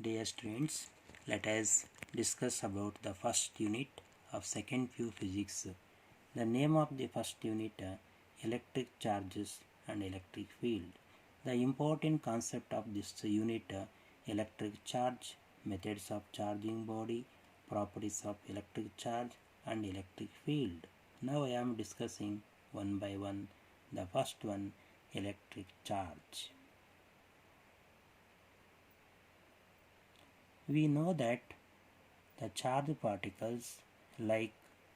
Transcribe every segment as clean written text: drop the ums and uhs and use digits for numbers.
Dear students, let us discuss about the first unit of second Q physics. The name of the first unit electric charges and electric field. The important concept of this unit electric charge, methods of charging body, properties of electric charge and electric field. Now I am discussing one by one. The first one, electric charge. We know that the charged particles like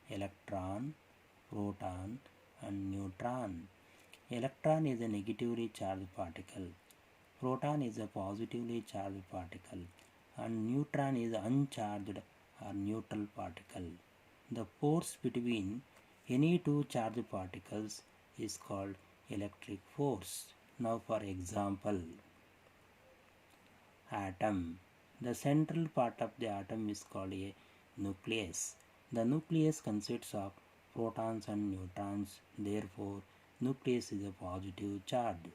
electron, proton and neutron. Electron is a negatively charged particle, proton is a positively charged particle and neutron is uncharged or neutral particle. The force between any two charged particles is called electric force. Now for example, atom. The central part of the atom is called a nucleus. The nucleus consists of protons and neutrons. Therefore, nucleus is a positive charge.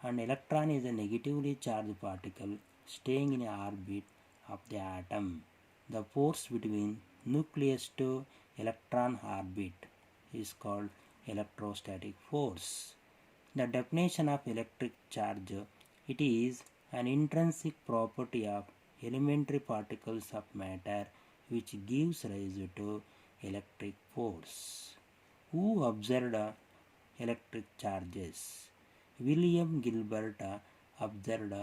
An electron is a negatively charged particle staying in orbit of the atom. The force between nucleus to electron orbit is called electrostatic force. The definition of electric charge, it is an intrinsic property of elementary particles of matter which gives rise to electric force. Who observed electric charges? William Gilbert observed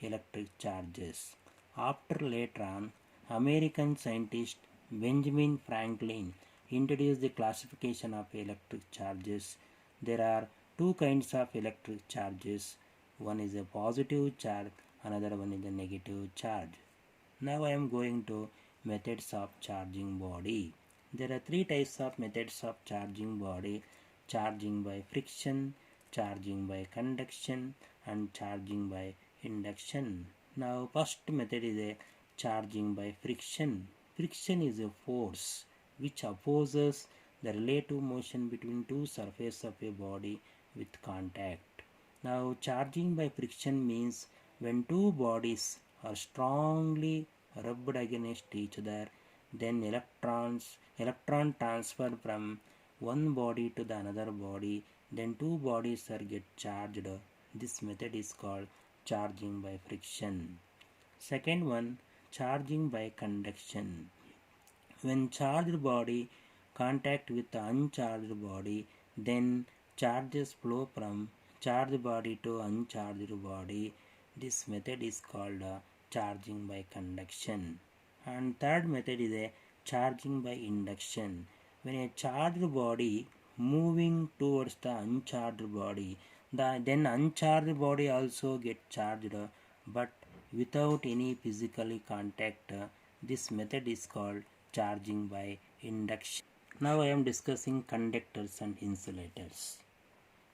electric charges. After later on, American scientist Benjamin Franklin introduced the classification of electric charges. There are two kinds of electric charges. One is a positive charge, another one is a negative charge. Now I am going to methods of charging body. There are three types of methods of charging body: charging by friction, charging by conduction and charging by induction. Now first method is a charging by friction. Friction is a force which opposes the relative motion between two surfaces of a body with contact. Now charging by friction means when two bodies are strongly rubbed against each other, then electron transfer from one body to the another body, then two bodies are get charged. This method is called charging by friction. Second one, charging by conduction. When charged body contact with the uncharged body, then charges flow from charged body to uncharged body. This method is called charging by conduction. And third method is a charging by induction. When a charged body moving towards the uncharged body, then uncharged body also get charged, but without any physical contact. This method is called charging by induction. Now I am discussing conductors and insulators.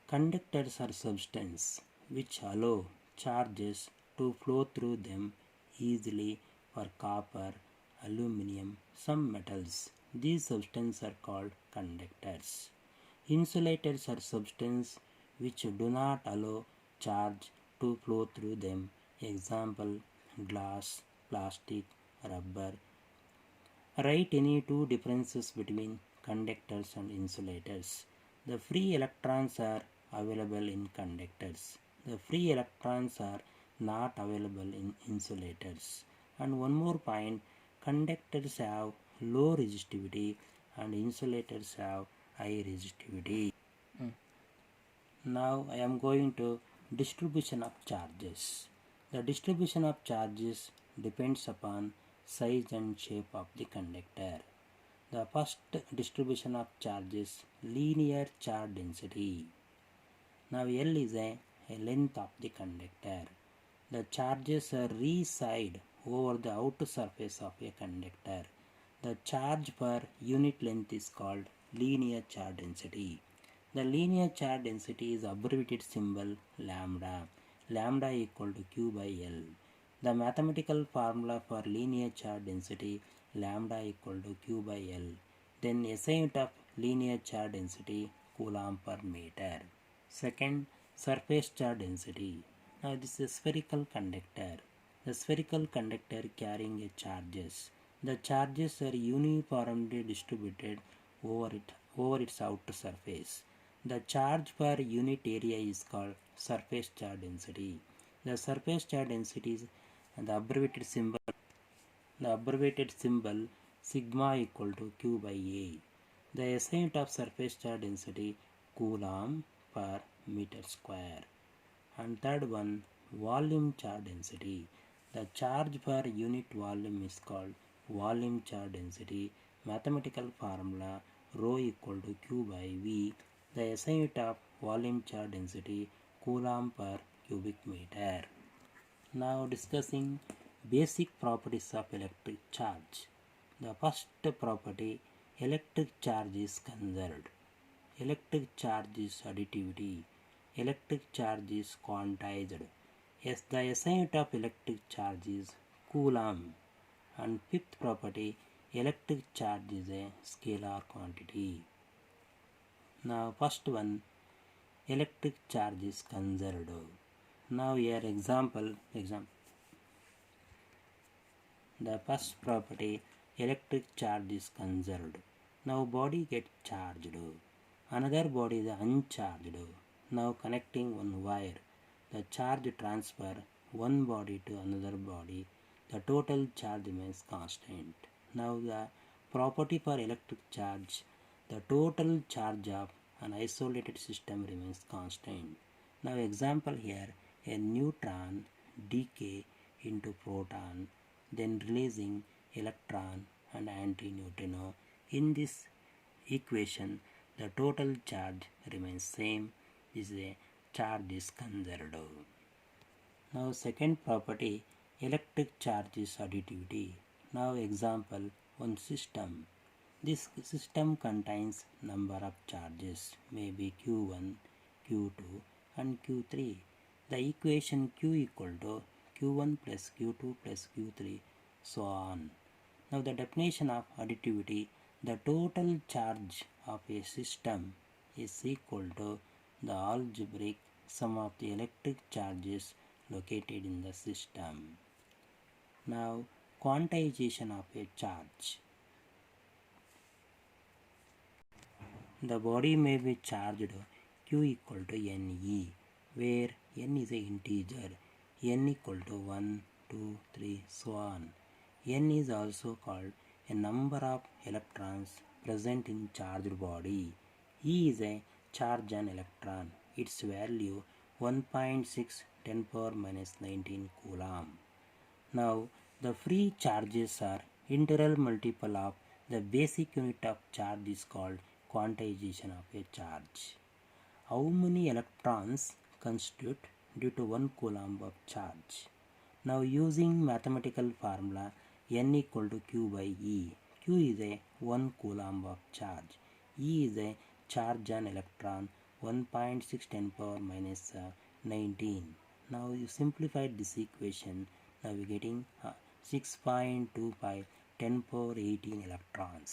Conductors are substances which allow charges to flow through them easily for copper, aluminum, some metals. These substances are called conductors. Insulators are substances which do not allow charge to flow through them. Example, glass, plastic, rubber. Write any two differences between conductors and insulators. The free electrons are available in conductors. The free electrons are not available in insulators. And one more point, conductors have low resistivity and insulators have high resistivity. Now I am going to distribution of charges. The distribution of charges depends upon size and shape of the conductor. The first distribution of charges, linear charge density. Now L is a length of the conductor. The charges reside over the outer surface of a conductor. The charge per unit length is called linear charge density. The linear charge density is abbreviated symbol lambda. Lambda equal to Q by L. The mathematical formula for linear charge density, lambda equal to Q by L. Then SI unit of linear charge density, Coulomb per meter. Second, surface charge density. Now this is a spherical conductor. the spherical conductor carrying a charges. The charges are uniformly distributed over its outer surface. The charge per unit area is called surface charge density. The surface charge density is the abbreviated symbol sigma equal to Q by A. The SI unit of surface charge density coulomb per meter square. And third one, volume charge density. The charge per unit volume is called volume charge density. Mathematical formula rho equal to Q by V. The SI unit of volume charge density coulomb per cubic meter. Now discussing basic properties of electric charge. The first property, electric charge is conserved. Electric charge is additivity. Electric charge is quantized. Yes, the SI unit of electric charge is coulomb. And fifth property, electric charge is a scalar quantity. Now first one, electric charge is conserved. Now here example. The first property, electric charge is conserved. Now body gets charged. Another body is uncharged. Now connecting one wire. The charge transfer one body to another body. The total charge remains constant. Now the property for electric charge, the total charge of an isolated system remains constant. Now example here, a neutron decay into proton, then releasing electron and antineutrino. In this equation, the total charge remains same. This is a charge is conserved. Now second property, electric charge is additivity. Now example, one system. This system contains number of charges, maybe Q1, Q2 and Q3. The equation Q equal to Q1 plus Q2 plus Q3 so on. Now the definition of additivity, the total charge of a system is equal to the algebraic sum of the electric charges located in the system. Now quantization of a charge. The body may be charged Q equal to Ne, where N is an integer, N equal to 1, 2, 3, so on. N is also called a number of electrons present in charged body. E is a charge on electron. Its value 1.6 10 power minus 19 coulomb. Now the free charges are integral multiple of the basic unit of charge is called quantization of a charge. How many electrons constitute due to 1 coulomb of charge? Now using mathematical formula N equal to Q by E. Q is a 1 coulomb of charge. E is a charge on electron 1.6 10 power minus 19. Now you simplified this equation. Now we are getting 6.25 10 power 18 electrons.